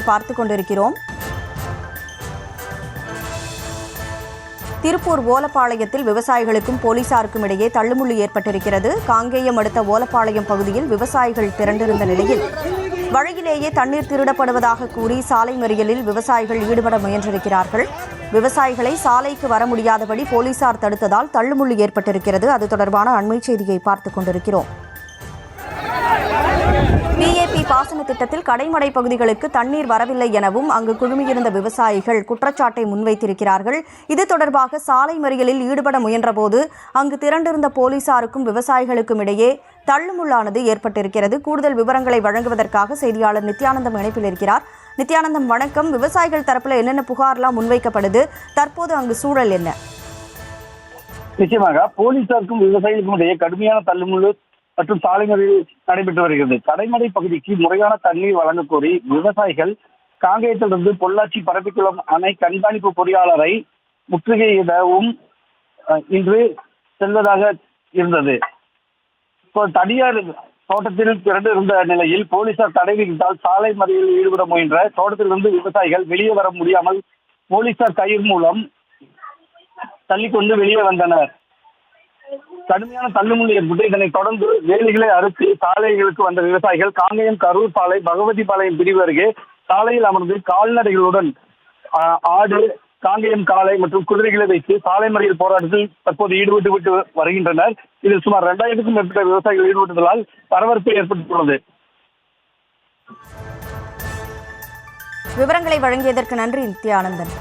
செய்தியை பார்த்துக் கொண்டிருக்கிறோம். திருப்பூர் ஓலப்பாளையத்தில் விவசாயிகளுக்கும் போலீசாருக்கும் இடையே தள்ளுமுள்ளு ஏற்பட்டிருக்கிறது. காங்கேயம் அடுத்த ஓலப்பாளையம் பகுதியில் விவசாயிகள் திரண்டிருந்த நிலையில் வழியிலேயே தண்ணீர் திருடப்படுவதாக கூறி சாலை மறியலில் விவசாயிகள் ஈடுபட முயன்றிருக்கிறார்கள். விவசாயிகளை சாலைக்கு வர முடியாதபடி போலீசார் தடுத்ததால் தள்ளுமுள்ளு ஏற்பட்டிருக்கிறது. அது தொடர்பான அண்மை செய்தியை பார்த்துக் கொண்டிருக்கிறோம். பிஏபி பாசன திட்டத்தில் கடைமடை பகுதிகளுக்கு தண்ணீர் வரவில்லை எனவும் அங்கு குழுமியிருந்த விவசாயிகள் குற்றச்சாட்டை முன்வைத்திருக்கிறார்கள். இது தொடர்பாக சாலை மறியலில் ஈடுபட முயன்றபோது அங்கு திரண்டிருந்த போலீசாருக்கும் விவசாயிகளுக்கும் இடையே தள்ளுமுள்ளானது ஏற்பட்டிருக்கிறது. கூடுதல் விவரங்களை வழங்குவதற்காக செய்தியாளர் நித்யானந்தம் இணைப்பில் இருக்கிறார். நித்யானந்தம், வணக்கம். விவசாயிகள் தரப்புல என்னென்ன புகார்லாம் முன்வைக்கப்படுது? தற்போது அங்கு சூழல் என்ன? நிச்சயமாக போலீசாருக்கும் விவசாயிகளுக்கும் இடையே கடுமையான தள்ளுமுள்ளு மற்றும் சாலை மறியல் நடைபெற்று வருகிறது. கடைமடை பகுதிக்கு முறையான தண்ணீர் வழங்க கோரி விவசாயிகள் காங்கேயத்திலிருந்து பொள்ளாச்சி பரப்பிக்குளம் அணை கண்காணிப்பு பொறியாளரை முற்றுகையிடவும் இன்று செல்வதாக இருந்தது. தனியார் தோட்டத்தில் திரண்டு இருந்த நிலையில் போலீசார் தடை விதித்தால் சாலை மறியலில் ஈடுபட முயன்ற தோட்டத்திலிருந்து விவசாயிகள் வெளியே வர முடியாமல் போலீசார் கயிறு மூலம் தள்ளிக்கொண்டு வெளியே வந்தனர். கடுமையான தள்ளுமுள்ளு ஏற்பட்டு இதனைத் தொடர்ந்து வேலிகளை அறுத்து சாலைகளுக்கு வந்த விவசாயிகள் காங்கேயம் கரூர் சாலை பகவதி பாளையம் பிரிவு அருகே சாலையில் அமர்ந்து கால்நடைகளுடன் ஆடு, காங்கேயம் காளை மற்றும் குதிரைகளை வைத்து சாலை மறியல் போராட்டத்தில் தற்போது ஈடுபட்டு வருகின்றனர். இதில் சுமார் 2000க்கும் மேற்பட்ட விவசாயிகள் ஈடுபட்டதால் பரபரப்பு ஏற்பட்டுள்ளது. விவரங்களை வழங்கியதற்கு நன்றி நித்யானந்தன்.